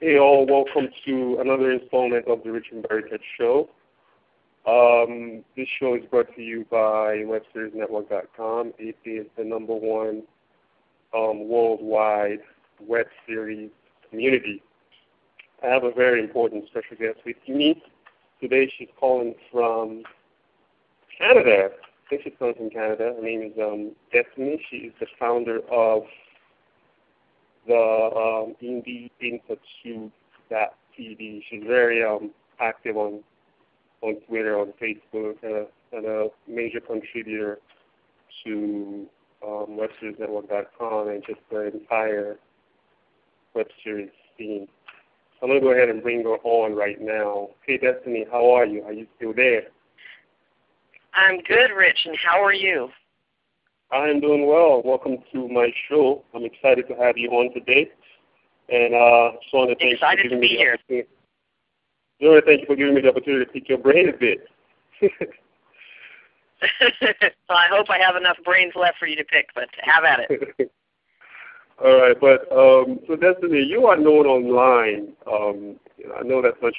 Hey all, welcome to another installment of the Rich Mbariket Show. This show is brought to you by webseriesnetwork.com. It is the #1 worldwide web series community. I have a very important special guest with me. Today she's calling from Canada. I think she's calling from Canada. Her name is Destini. She is the founder of the Indie Intertube Destini. She's very active on Twitter, on Facebook, and a major contributor to webseriesnetwork.com and just the entire web series scene. So I'm going to go ahead and bring her on right now. Hey, Destini, how are you? Are you still there? I'm good, Rich, and how are you? I am doing well. Welcome to my show. I'm excited to have you on today. And just want to thank you for giving me the opportunity. Thank you for giving me the opportunity to pick your brain a bit. Well, I hope I have enough brains left for you to pick, but have at it. All right, but so Destini, you are known online. I know that's not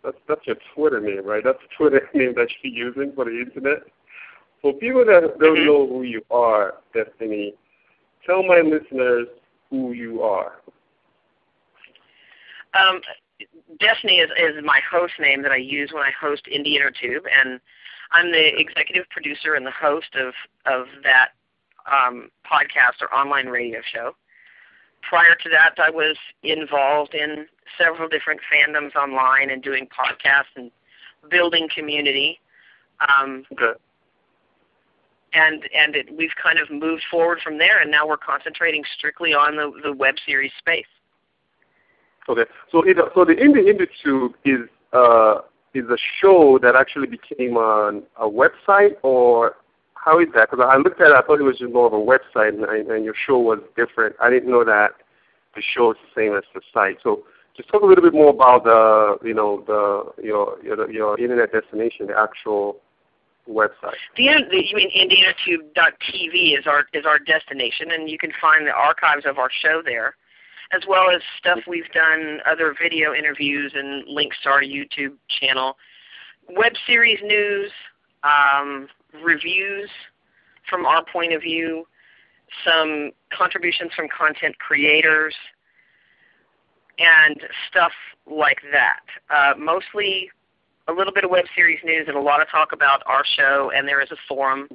that's your Twitter name, right? That's the Twitter name that you're using for the internet. For people that don't know who you are, Destini, tell my listeners who you are. Destini is my host name that I use when I host Indie Intertube, and I'm the executive producer and the host of that podcast or online radio show. Prior to that, I was involved in several different fandoms online and doing podcasts and building community. Okay. And we've kind of moved forward from there, and now we're concentrating strictly on the web series space. Okay, so the Indie Intertube is a show that actually became a website, or how is that? Because I looked at it, I thought it was just more of a website, and your show was different. I didn't know that the show is the same as the site. So just talk a little bit more about your internet destination, the actual website. You mean IndieIntertube.tv is our destination, and you can find the archives of our show there, as well as stuff we've done, other video interviews and links to our YouTube channel, web series news, reviews from our point of view, some contributions from content creators, and stuff like that. Mostly a little bit of web series news and a lot of talk about our show, and there is a forum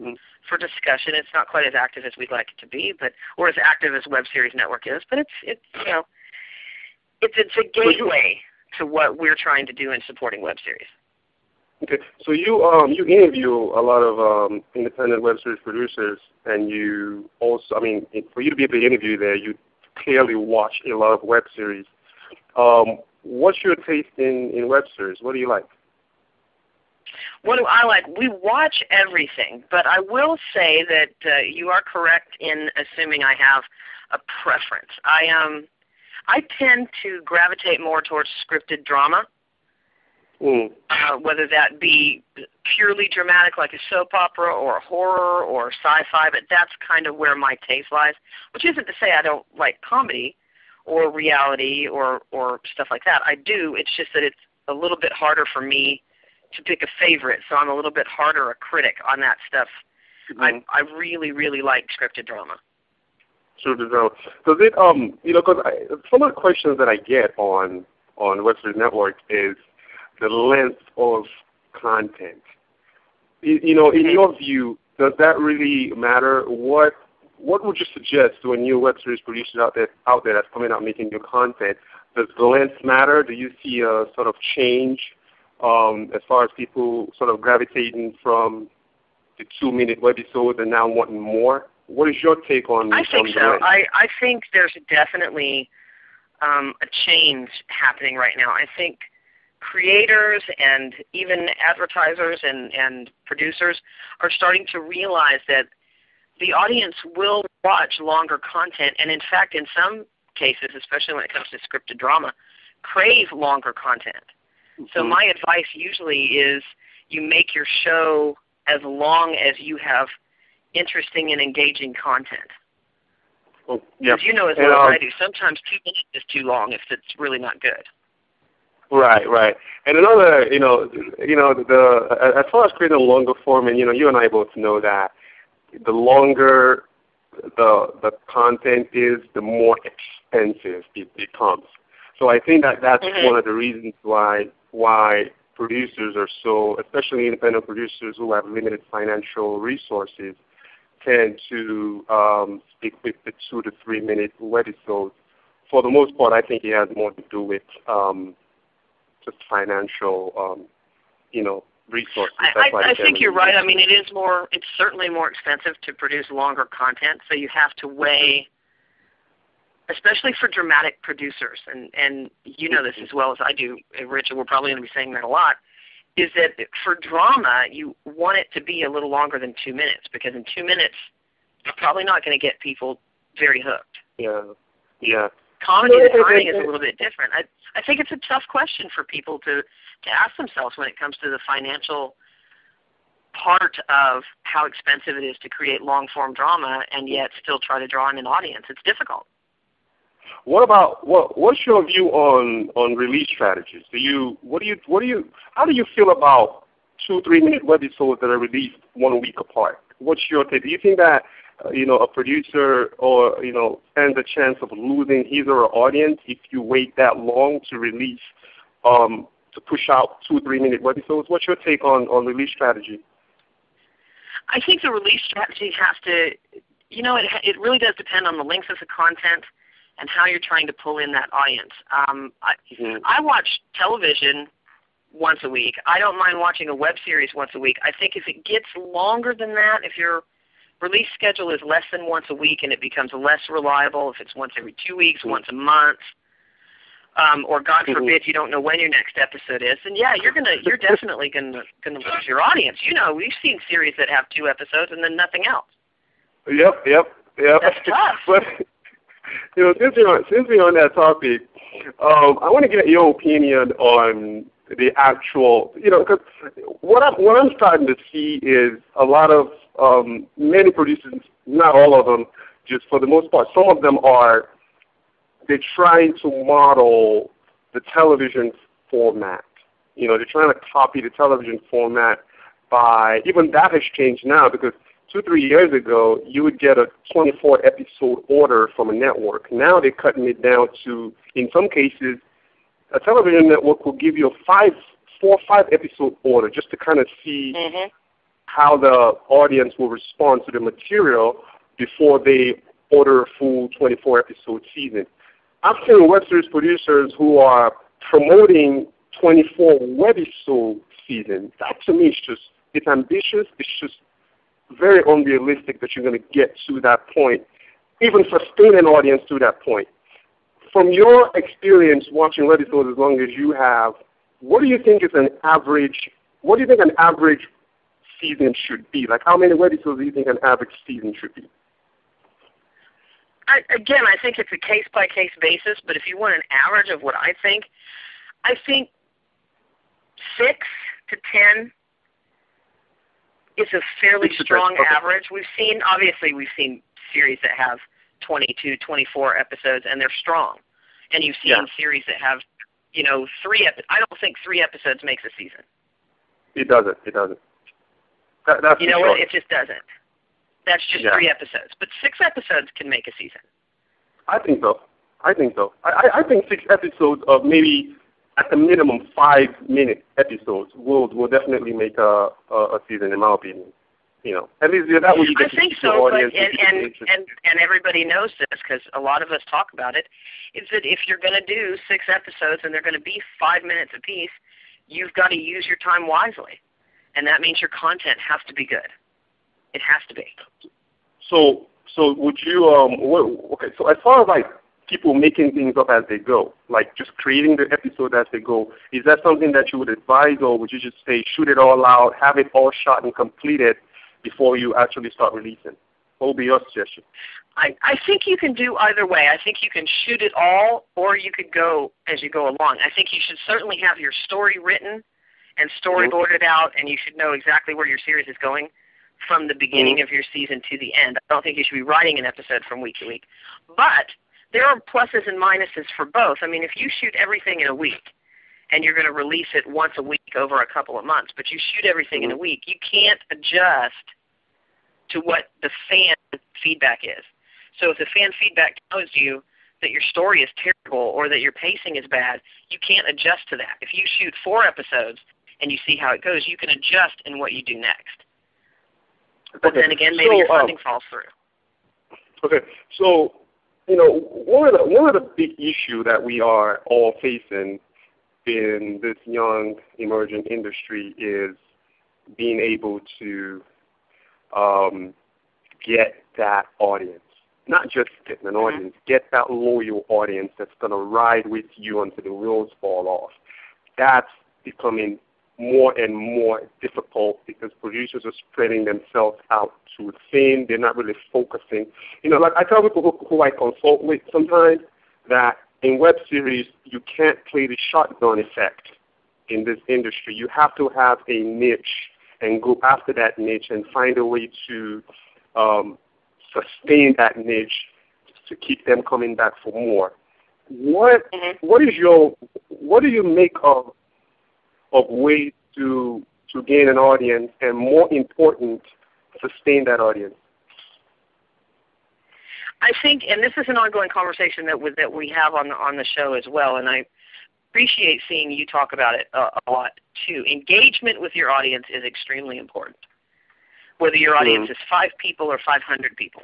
for discussion. It's not quite as active as we'd like it to be, or as active as Web Series Network is, but it's a gateway to what we're trying to do in supporting web series. Okay, so you interview a lot of independent web series producers, and you also, for you to be able to interview there, you clearly watch a lot of web series. What's your taste in web series? What do you like? What do I like? We watch everything, but I will say that you are correct in assuming I have a preference. I tend to gravitate more towards scripted drama, whether that be purely dramatic like a soap opera or horror or sci-fi, but that's kind of where my taste lies, which isn't to say I don't like comedy or reality or stuff like that. I do. It's just that it's a little bit harder for me to pick a favorite, so I'm a little bit harder a critic on that stuff. I really, really like scripted drama. Scripted drama. Does it, because some of the questions that I get on Web Series Network is the length of content. In your view, does that really matter? What would you suggest to a new web series producer out there that's coming out making new content? Does the length matter? Do you see a sort of change as far as people sort of gravitating from the 2-minute webisodes and now wanting more? What is your take on I think so. I think there's definitely a change happening right now. I think creators and even advertisers and producers are starting to realize that the audience will watch longer content, and in fact, in some cases, especially when it comes to scripted drama, crave longer content. So my advice usually is you make your show as long as you have interesting and engaging content. Oh, yeah. As you know as well as I do, sometimes 2 minutes is too long if it's really not good. Right, right. And another, as far as creating a longer form, and you and I both know that the longer the content is, the more expensive it becomes. So I think that's one of the reasons why producers are so, especially independent producers who have limited financial resources, tend to stick with the 2 to 3 minute webisodes. For the most part, I think it has more to do with just financial, resources. I think you're right. I mean, it's certainly more expensive to produce longer content, so you have to weigh, especially for dramatic producers, and you know this as well as I do, Rich, and we're probably going to be saying that a lot, is that for drama, you want it to be a little longer than 2 minutes, because in 2 minutes, you're probably not going to get people very hooked. Yeah, yeah. Comedy, the timing is a little bit different. I think it's a tough question for people to ask themselves when it comes to the financial part of how expensive it is to create long-form drama and yet still try to draw in an audience. It's difficult. What's your view on release strategies? How do you feel about 2 3 minute webisodes that are released 1 week apart? What's your take? Do you think that a producer or stands a chance of losing his or her audience if you wait that long to release to push out 2 3 minute webisodes? What's your take on release strategy? I think the release strategy has to, it really does depend on the length of the content and how you're trying to pull in that audience. I watch television once a week. I don't mind watching a web series once a week. I think if it gets longer than that, if your release schedule is less than once a week and it becomes less reliable, if it's once every 2 weeks, once a month, or God forbid you don't know when your next episode is, then yeah, you're definitely gonna lose your audience. We've seen series that have 2 episodes and then nothing else. Yep. That's tough. But, since we're on that topic, I want to get your opinion on the actual, because what I'm starting to see is a lot of many producers, not all of them, just for the most part, some of them they're trying to model the television format. They're trying to copy the television format even that has changed now, because 2 3 years ago, you would get a 24 episode order from a network. Now they're cutting it down to, in some cases, a television network will give you a 4 or 5 episode order just to kind of see how the audience will respond to the material before they order a full 24 episode season. I've seen web series producers who are promoting 24 webisode seasons. That to me it's ambitious. It's just very unrealistic that you're going to get to that point, even sustain an audience to that point. From your experience watching webisodes as long as you have, what do you think an average season should be? Like, how many webisodes do you think an average season should be? I think it's a case-by-case basis, but if you want an average of what I think 6 to 10 is a fairly strong average. We've seen series that have 22, 24 episodes, and they're strong. And you've seen series that have, 3 I don't think 3 episodes makes a season. It doesn't. That's what? It just doesn't. That's just 3 episodes. But 6 episodes can make a season. I think so. I think 6 episodes of maybe at the minimum 5 minute episodes will definitely make a season, in my opinion. At least that way you get I think so, audience. And everybody knows this because a lot of us talk about it, is that if you're going to do 6 episodes and they're going to be 5 minutes apiece, you've got to use your time wisely. And that means your content has to be good. It has to be. So would you, okay, so as far as people making things up as they go, like just creating the episode as they go, is that something that you would advise, or would you just say shoot it all out, have it all shot and completed before you actually start releasing? What would be your suggestion? I think you can do either way. I think you can shoot it all, or you could go as you go along. I think you should certainly have your story written and storyboarded out, and you should know exactly where your series is going from the beginning of your season to the end. I don't think you should be writing an episode from week to week. But there are pluses and minuses for both. I mean, if you shoot everything in a week and you're going to release it once a week over a couple of months, but you shoot everything in a week, you can't adjust to what the fan feedback is. So if the fan feedback tells you that your story is terrible or that your pacing is bad, you can't adjust to that. If you shoot 4 episodes and you see how it goes, you can adjust in what you do next. But then again, maybe your funding falls through. Okay, so one of the big issues that we are all facing in this young emerging industry is being able to get that audience. Not just getting an audience, get that loyal audience that's going to ride with you until the wheels fall off. That's becoming more and more difficult because producers are spreading themselves out too thin. They're not really focusing. Like I tell people who I consult with sometimes that in web series, you can't play the shotgun effect in this industry. You have to have a niche and go after that niche and find a way to sustain that niche to keep them coming back for more. What do you make of ways to gain an audience and, more important, sustain that audience? I think, and this is an ongoing conversation that we have on the show as well, and I appreciate seeing you talk about it a lot too. Engagement with your audience is extremely important, whether your audience is 5 people or 500 people.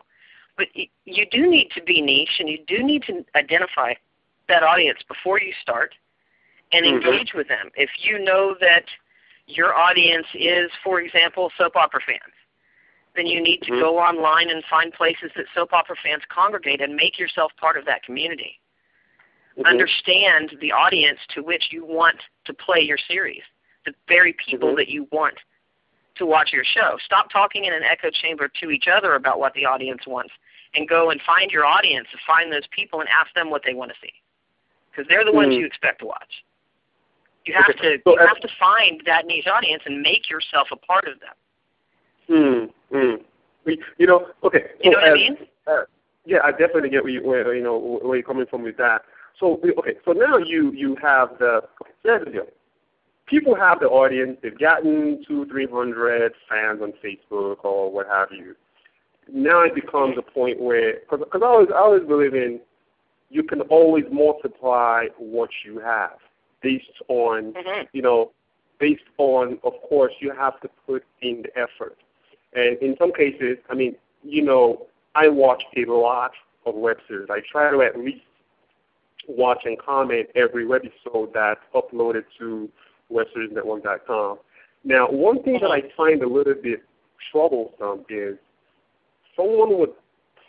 But you do need to be niche, and you do need to identify that audience before you start and engage with them. If you know that your audience is, for example, soap opera fans, then you need to go online and find places that soap opera fans congregate and make yourself part of that community. Understand the audience to which you want to play your series, the very people that you want to watch your show. Stop talking in an echo chamber to each other about what the audience wants, and go and find your audience and find those people and ask them what they want to see, because they're the ones you expect to watch. You have to find that niche audience and make yourself a part of them. Okay. You know what I mean? Yeah, I definitely get where you're coming from with that. So now you have here's the deal. People have the audience. They've gotten 200-300 fans on Facebook or what have you. Now it becomes a point where, because I always believe in, you can always multiply what you have based on, of course, you have to put in the effort. And in some cases, I mean, I watch a lot of web series. I try to at least watch and comment every webisode that's uploaded to webseriesnetwork.com. Now, one thing that I find a little bit troublesome is someone would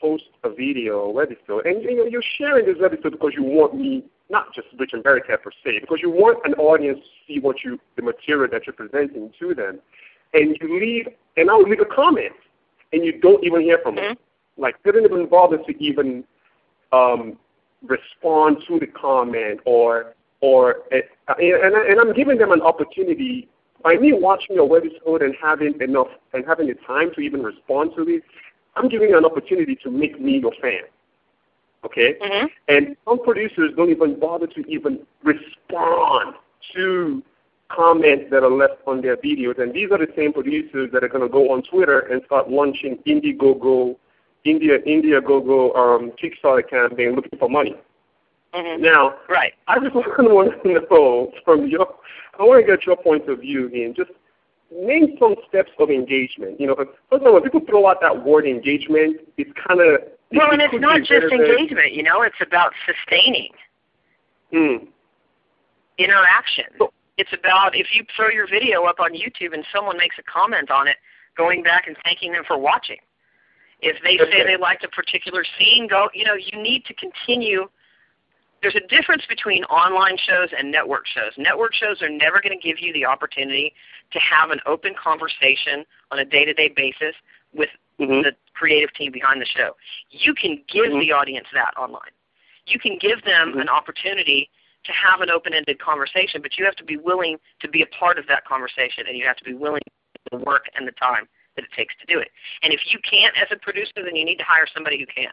post a video, a webisode, and you're sharing this webisode because you want me, not just Rich Mbariket per se, because you want an audience to see the material that you're presenting to them, and you leave, and I'll leave a comment, and you don't even hear from them. Like, they didn't even bother to even respond to the comment, and I'm giving them an opportunity by me watching your webisode and having the time to even respond to it. I'm giving you an opportunity to make me your fan, okay? And some producers don't even bother to even respond to comments that are left on their videos, and these are the same producers that are going to go on Twitter and start launching Indiegogo Kickstarter campaign looking for money. Now, I just want to know I want to get your point of view in just name some steps of engagement. Because first of all, when people throw out that word engagement, it's kind of... Well, and it's not just engagement, it's about sustaining interaction. It's about, if you throw your video up on YouTube and someone makes a comment on it, going back and thanking them for watching. If they say they liked a particular scene, you need to continue. There's a difference between online shows and network shows. Network shows are never going to give you the opportunity to have an open conversation on a day-to-day basis with the creative team behind the show. You can give the audience that online. You can give them an opportunity to have an open-ended conversation, but you have to be willing to be a part of that conversation, and you have to be willing to work and the time that it takes to do it. And if you can't as a producer, then you need to hire somebody who can.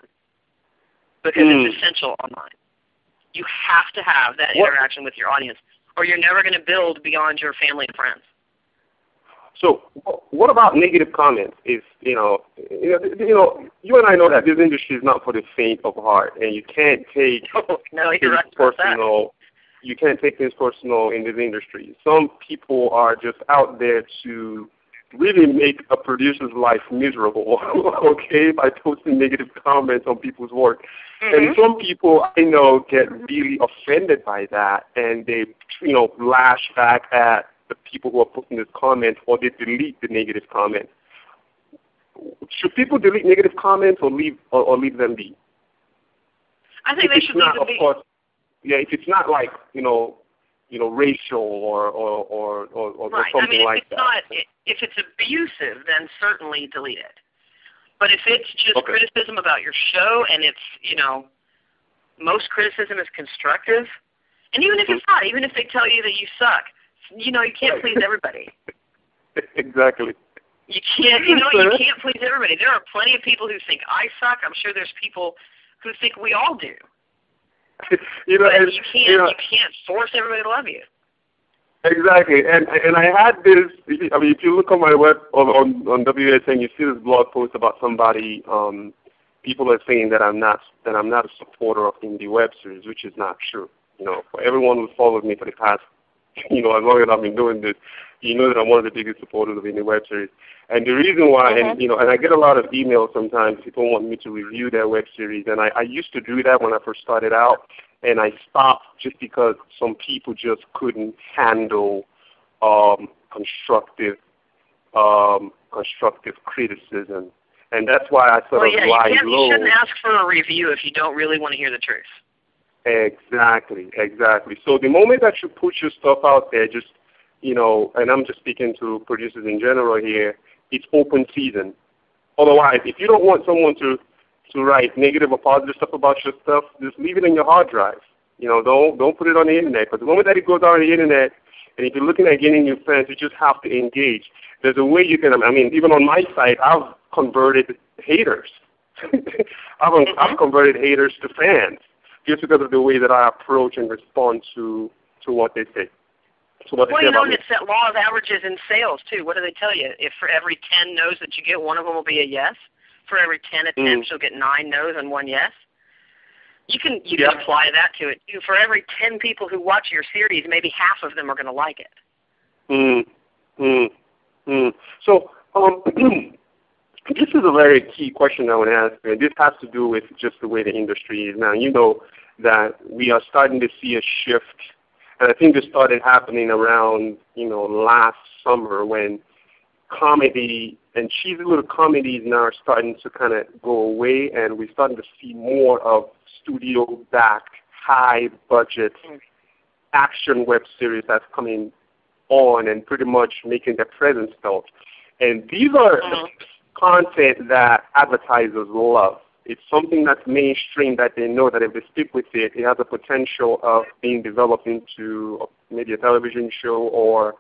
because it's essential online. You have to have that interaction with your audience, or you're never going to build beyond your family and friends. So what about negative comments? If you and I know that this industry is not for the faint of heart, and you can't take you're right about that. You can't take things personal in this industry. Some people are just out there to really make a producer's life miserable, okay, by posting negative comments on people's work. And some people I know get really offended by that, and they, lash back at the people who are posting this comment, or they delete the negative comments. Should people delete negative comments or leave them be? I think they should leave them be. Of course, if it's not like racial or right. something like that. If it's abusive, then certainly delete it. But if it's just criticism about your show, and it's most criticism is constructive, and even if it's not, even if they tell you that you suck, you can't please everybody. Exactly. You can't can't please everybody. There are plenty of people who think I suck. I'm sure there's people who think we all do. But you can't force everybody to love you. Exactly, and I had this. I mean, if you look on my web on WSN, you see this blog post about somebody. People are saying that I'm not a supporter of indie web series, which is not true. For everyone who's followed me for the past, as long as I've been doing this, you know that I'm one of the biggest supporters of indie web series. And the reason why, and I get a lot of emails sometimes. People want me to review their web series, and I used to do that when I first started out, and I stopped just because some people just couldn't handle constructive criticism, and that's why I sort of lie low. You shouldn't ask for a review if you don't really want to hear the truth. Exactly. So the moment that you put your stuff out there, just and I'm just speaking to producers in general here, it's open season. Otherwise, if you don't want someone to write negative or positive stuff about your stuff, just leave it in your hard drive. Don't put it on the internet, because the moment that it goes out on the internet, and if you're looking at getting new fans, you just have to engage. There's a way you can. I mean, even on my site, I've converted haters. I've converted haters to fans just because of the way that I approach and respond to what they say. And it's that law of averages in sales, too. What do they tell you? If for every 10 no's that you get, one of them will be a yes. For every 10 attempts, you'll get 9 no's and 1 yes. You can apply that to it, too. For every 10 people who watch your series, maybe half of them are going to like it. So this is a very key question I want to ask, and this has to do with just the way the industry is now. You know that we are starting to see a shift. And I think this started happening around, last summer, when comedy and cheesy little comedies now are starting to kind of go away, and we're starting to see more of studio-backed, high-budget action web series that's coming on and pretty much making their presence felt. And these are the content that advertisers love. It's something that's mainstream that they know that if they stick with it, it has a potential of being developed into maybe a television show or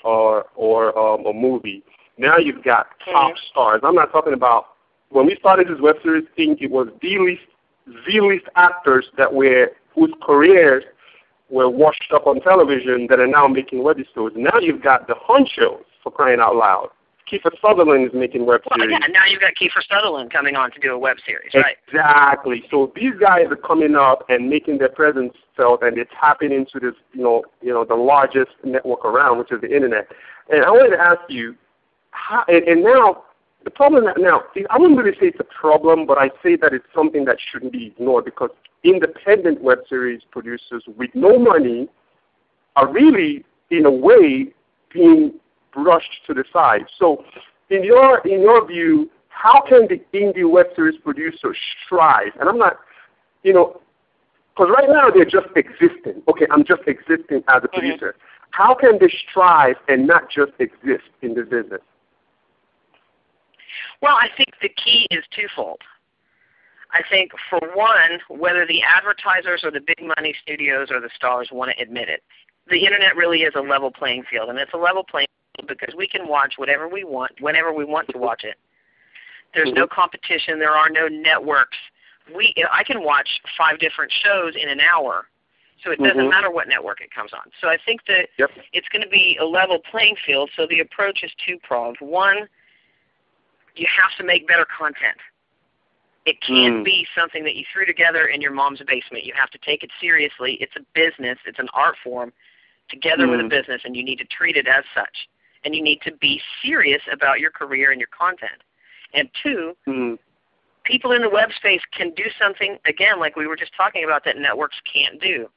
a movie. Now you've got top stars. I'm not talking about, when we started this web series thing, it was Z-list actors whose careers were washed up on television that are now making web shows. Now you've got the honchos, for crying out loud. Kiefer Sutherland is making web series. Yeah, now you've got Kiefer Sutherland coming on to do a web series, right? Exactly. So these guys are coming up and making their presence felt, and they're tapping into this, the largest network around, which is the internet. And I wanted to ask you, and now the problem now, I wouldn't really say it's a problem, but I say that it's something that shouldn't be ignored, because independent web series producers with no money are really, in a way, being brushed to the side. So in your view, how can the indie web series producer strive? And I'm not, because right now they're just existing. Okay, I'm just existing as a producer. How can they strive and not just exist in this business? Well, I think the key is twofold. I think, for one, whether the advertisers or the big money studios or the stars want to admit it, the internet really is a level playing field, and it's a level playing field because we can watch whatever we want, whenever we want to watch it. There's no competition. There are no networks I can watch 5 different shows in an hour, so it doesn't matter what network it comes on. So I think that it's going to be a level playing field, so the approach is two-pronged. One, you have to make better content. It can't be something that you threw together in your mom's basement. You have to take it seriously. It's a business. It's an art form together with a business, and you need to treat it as such. And you need to be serious about your career and your content. And two, people in the web space can do something, again, like we were just talking about, that networks can't do.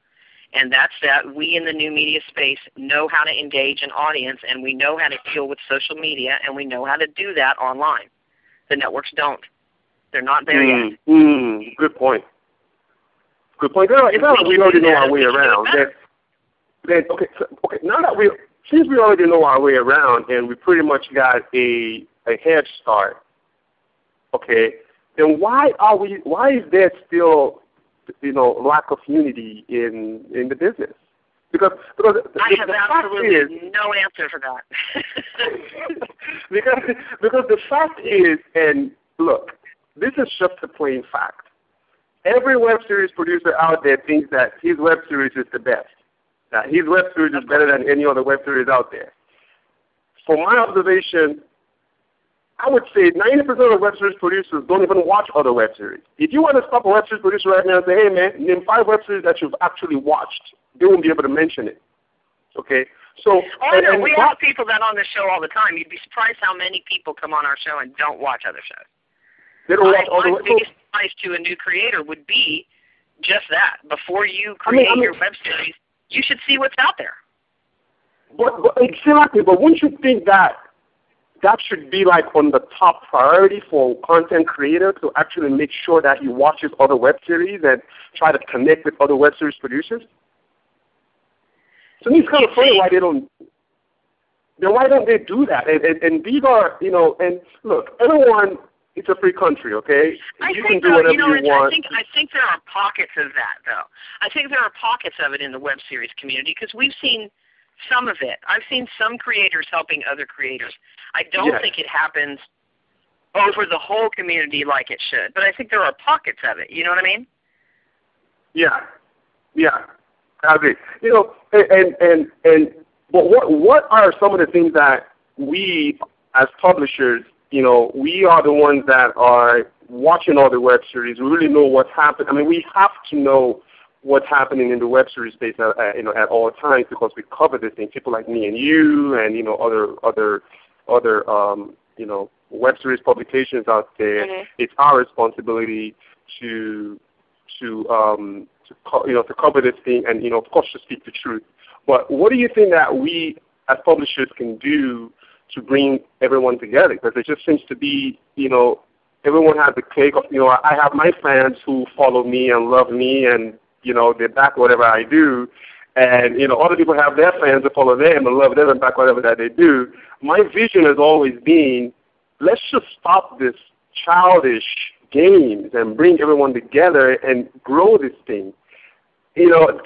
And that's that we in the new media space know how to engage an audience, and we know how to deal with social media, and we know how to do that online. The networks don't. They're not there yet. Good point. Good point. It's not like we already know our way around. Now that since we already know our way around and we pretty much got a head start, okay, then why is there still, lack of unity in the business? Because I have absolutely no answer for that. because the fact is, and look, this is just a plain fact. Every web series producer out there thinks that his web series is the best. That his web series is better than any other web series out there. From my observation, I would say 90% of web series producers don't even watch other web series. If you want to stop a web series producer right now and say, hey man, name 5 web series that you've actually watched, they won't be able to mention it. Okay? So we have people that on the show all the time. You'd be surprised how many people come on our show and don't watch other shows. They don't watch other web series. My biggest advice to a new creator would be just that. Before you create your web series, you should see what's out there. But exactly. But wouldn't you think that should be like on the top priority for content creator to actually make sure that he watches other web series and try to connect with other web series producers? So it's kind of funny why they don't. Then why don't they do that? And these are, and look, everyone. It's a free country, okay? You can do whatever you want. I think there are pockets of that, though. I think there are pockets of it in the web series community because we've seen some of it. I've seen some creators helping other creators. I don't think it happens over the whole community like it should, but I think there are pockets of it. You know what I mean? Yeah, I agree. But what are some of the things that we as publishers, we are the ones that are watching all the web series. We really know what's happening. I mean, we have to know what's happening in the web series space at all times because we cover this thing. People like me and you, and other web series publications out there. It's our responsibility to cover this thing, and of course to speak the truth. But what do you think that we as publishers can do to bring everyone together? Because it just seems to be, everyone has a clique of, I have my fans who follow me and love me and, they back whatever I do. And, other people have their fans that follow them and love them and back whatever that they do. My vision has always been, let's just stop this childish games and bring everyone together and grow this thing. I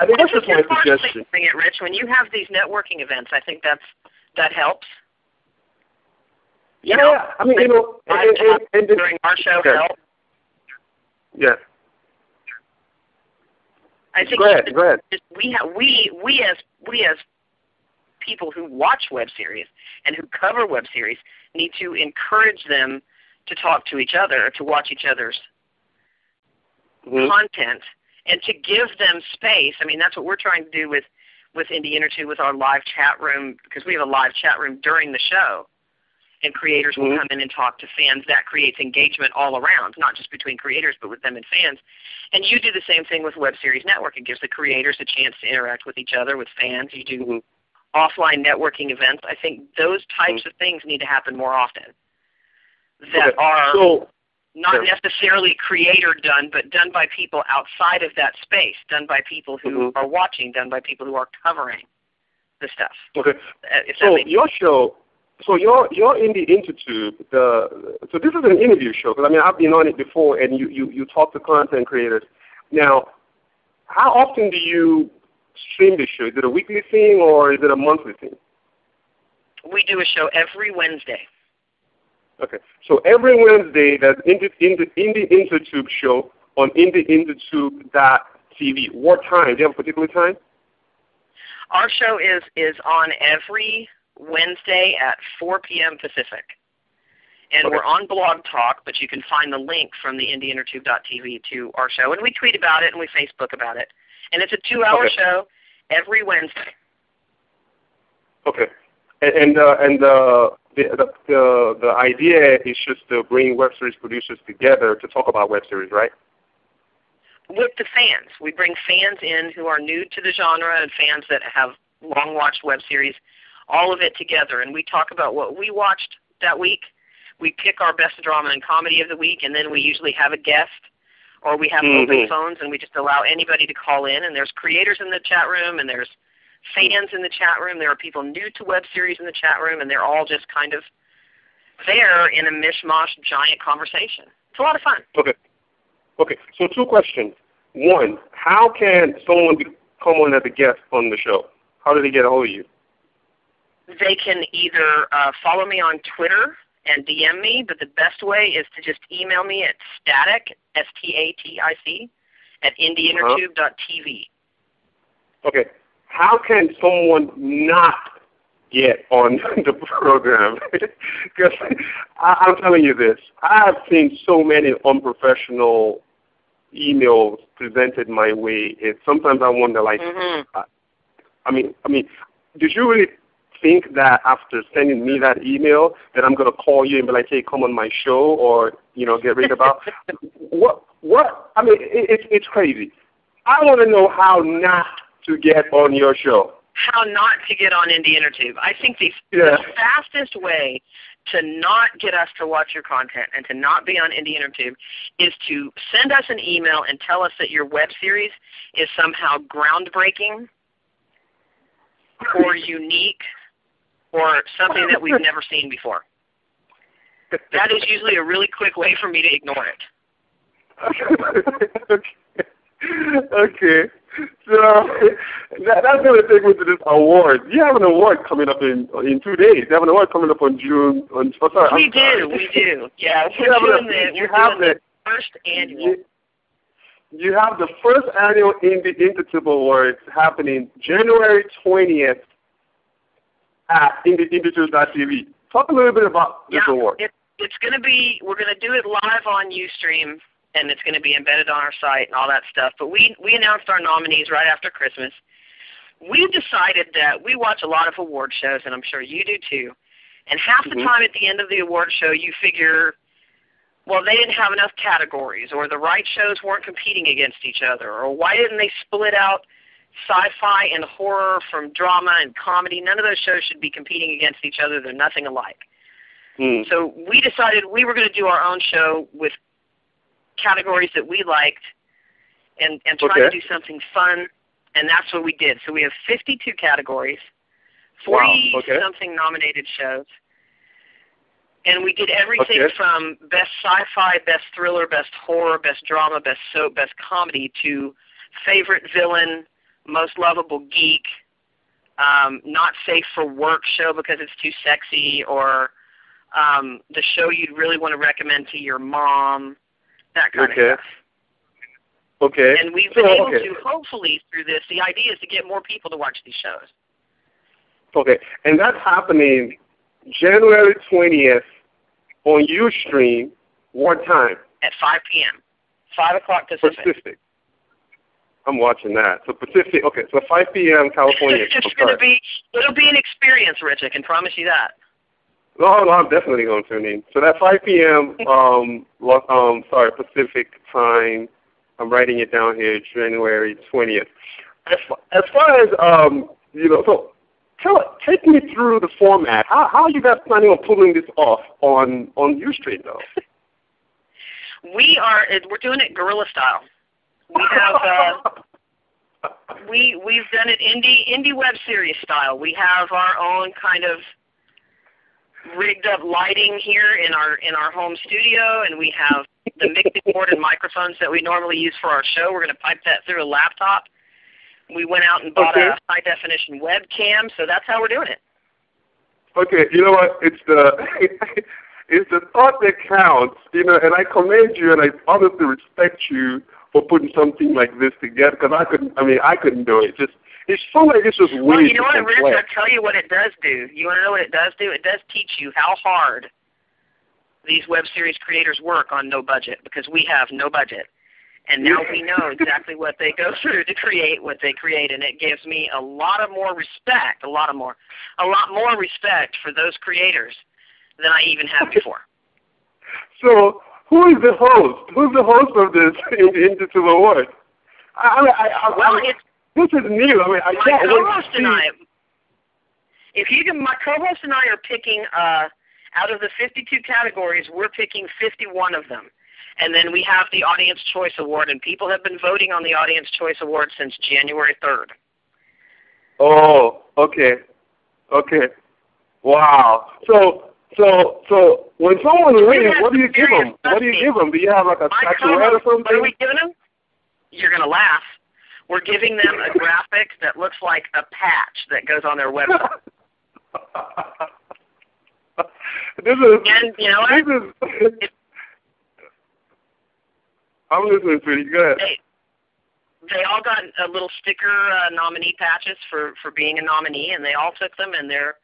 think that's just my suggestion. Rich, when you have these networking events, I think that helps. I mean, and during our show help. Yeah. I think go ahead. We as people who watch web series and who cover web series need to encourage them to talk to each other, to watch each other's content, and to give them space. I mean, that's what we're trying to do with Indie Intertube, with our live chat room, because we have a live chat room during the show. And creators will come in and talk to fans. That creates engagement all around, not just between creators, but with them and fans. And you do the same thing with Web Series Network. It gives the creators a chance to interact with each other, with fans. You do offline networking events. I think those types of things need to happen more often that are not necessarily creator-done, but done by people outside of that space, done by people who are watching, done by people who are covering the stuff. Okay. So your show... So you're Indie Intertube. So this is an interview show because I've been on it before, and you talk to content creators. Now, how often do you stream this show? Is it a weekly thing or is it a monthly thing? We do a show every Wednesday. Okay, so every Wednesday, that's Indie Intertube show on Indie Intertube.tv. What time? Do you have a particular time? Our show is on every Wednesday at 4 p.m. Pacific. And we're on Blog Talk, but you can find the link from the Indie Intertube.tv to our show. And we tweet about it and we Facebook about it. And it's a 2-hour show every Wednesday. Okay. And the idea is just to bring web series producers together to talk about web series, right? With the fans. We bring fans in who are new to the genre and fans that have long watched web series, all of it together. And we talk about what we watched that week. We pick our best drama and comedy of the week, and then we usually have a guest, or we have open phones, and we just allow anybody to call in. And there's creators in the chat room, and there's fans in the chat room. There are people new to web series in the chat room, and they're all just kind of there in a mishmash giant conversation. It's a lot of fun. Okay. So 2 questions. 1, how can someone come on as a guest on the show? How do they get a hold of you? They can either follow me on Twitter and DM me, but the best way is to just email me at static, S-T-A-T-I-C, at indieintertube.tv. Okay. How can someone not get on the program? Because I'm telling you this, I have seen so many unprofessional emails presented my way. Sometimes I wonder, like, I mean, did you really think that after sending me that email that I'm going to call you and be like, hey, come on my show, or, get rid about? What? I mean, it's crazy. I want to know how not to get on your show. How not to get on Indie Intertube. I think the fastest way to not get us to watch your content and to not be on Indie Intertube is to send us an email and tell us that your web series is somehow groundbreaking or unique or something that we've never seen before. That is usually a really quick way for me to ignore it. Okay. So that's going to take me to this award. You have an award coming up in 2 days. You have an award coming up on June. We do. Yeah, we're doing the first annual. You have the first annual Indie Intertube Awards happening January 20th at indieintertube.tv. Talk a little bit about this award. It's going to be, we're going to do it live on Ustream, and it's going to be embedded on our site and all that stuff. But we announced our nominees right after Christmas. We decided that we watch a lot of award shows, and I'm sure you do too. And half the time at the end of the award show, you figure, well, they didn't have enough categories, or the right shows weren't competing against each other, or why didn't they split out sci-fi and horror from drama and comedy? None of those shows should be competing against each other. They're nothing alike. So we decided we were going to do our own show with categories that we liked and try to do something fun, and that's what we did. So we have 52 categories, 40-something nominated shows, and we did everything from best sci-fi, best thriller, best horror, best drama, best soap, best comedy, to favorite villain, most lovable geek, not safe for work show because it's too sexy, or the show you'd really want to recommend to your mom, that kind of stuff. And we've been able to, hopefully through this, the idea is to get more people to watch these shows. And that's happening January 20th on Ustream. What time? At 5 p.m. 5 o'clock Pacific. I'm watching that. So Pacific, so 5 p.m. California. It'll be an experience, Rich, I can promise you that. No, I'm definitely going to tune in. So that 5 p.m. Pacific time. I'm writing it down here, January 20th. As far as so take me through the format. How are you guys planning on pulling this off on Ustream though? We're doing it guerrilla style. We have we've done it indie web series style. We have our own kind of rigged up lighting here in our home studio, and we have the mixing board and microphones that we normally use for our show. We're going to pipe that through a laptop. We went out and bought a high definition webcam, so that's how we're doing it. Okay, you know what? It's the thought that counts, and I commend you, and I honestly respect you for putting something like this together, because I couldn't do it. It's so like it's just weird. Well, you know what, Rich? I'll tell you what it does do. You want to know what it does do? It does teach you how hard these web series creators work on no budget, because we have no budget. And now we know exactly what they go through to create what they create, and it gives me a lot more respect for those creators than I even had before. So, who is the host? Who's the host of this Indie Intertube Awards? This is new. I can't wait to see. My co-host and I are picking out of the 52 categories, we're picking 51 of them. And then we have the Audience Choice Award, and people have been voting on the Audience Choice Award since January 3rd. Oh, okay. Wow. So when someone wins, what do you give them? What do you give them? Do you have like a statuette or something? What are we giving them? You're going to laugh. We're giving them a graphic that looks like a patch that goes on their website. I'm listening to you. Go ahead. They all got a little sticker nominee patches for being a nominee, and they all took them, and they're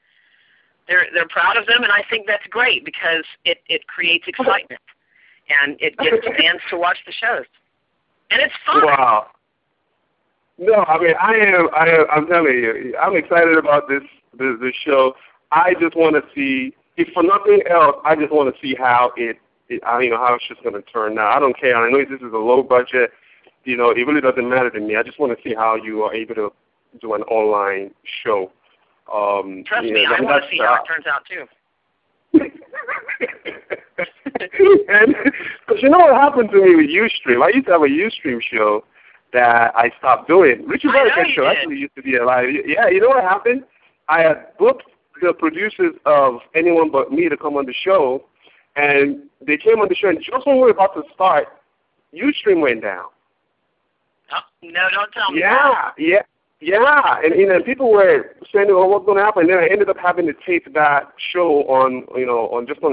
proud of them, and I think that's great because it creates excitement, and it gets fans to watch the shows, and it's fun. Wow. No, I'm telling you, I'm excited about this show. I just want to see, if for nothing else, I just want to see how how it's just going to turn out. I don't care. I know this is a low budget. It really doesn't matter to me. I just want to see how you are able to do an online show. Trust me, I want to see how it turns out too. Because you know what happened to me with Ustream? I used to have a Ustream show that I stopped doing. Rich Mbariket Show actually used to be alive. Yeah, you know what happened? I had booked the producers of Anyone But Me to come on the show, and they came on the show, and just when we were about to start, Ustream went down. Oh, no, don't tell me. Yeah, and people were saying, "Oh, what's going to happen?" And then I ended up having to tape that show on a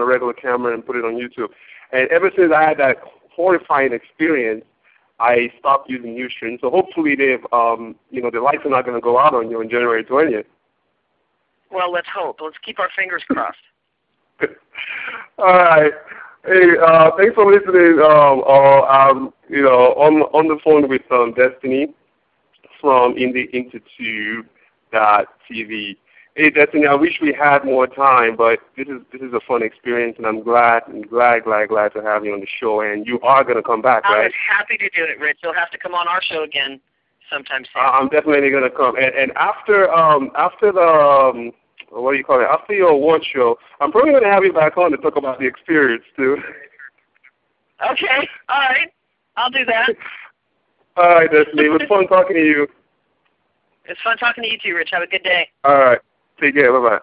regular camera and put it on YouTube. And ever since I had that horrifying experience, I stopped using Ustream. So hopefully they've, the lights are not going to go out on you on January 20th. Well, let's hope. Let's keep our fingers crossed. All right. Hey, thanks for listening. On the phone with Destini from Indie Intertube TV. Hey, Destini, I wish we had more time, but this is a fun experience, and I'm glad to have you on the show. And you are going to come back, right? I was happy to do it, Rich. You'll have to come on our show again sometime soon. I'm definitely going to come. And after the what do you call it? After your award show, I'm probably going to have you back on to talk about the experience too. Okay. All right. I'll do that. All right, Destiny. It was fun talking to you. It's fun talking to you too, Rich. Have a good day. All right. Take care. Bye-bye.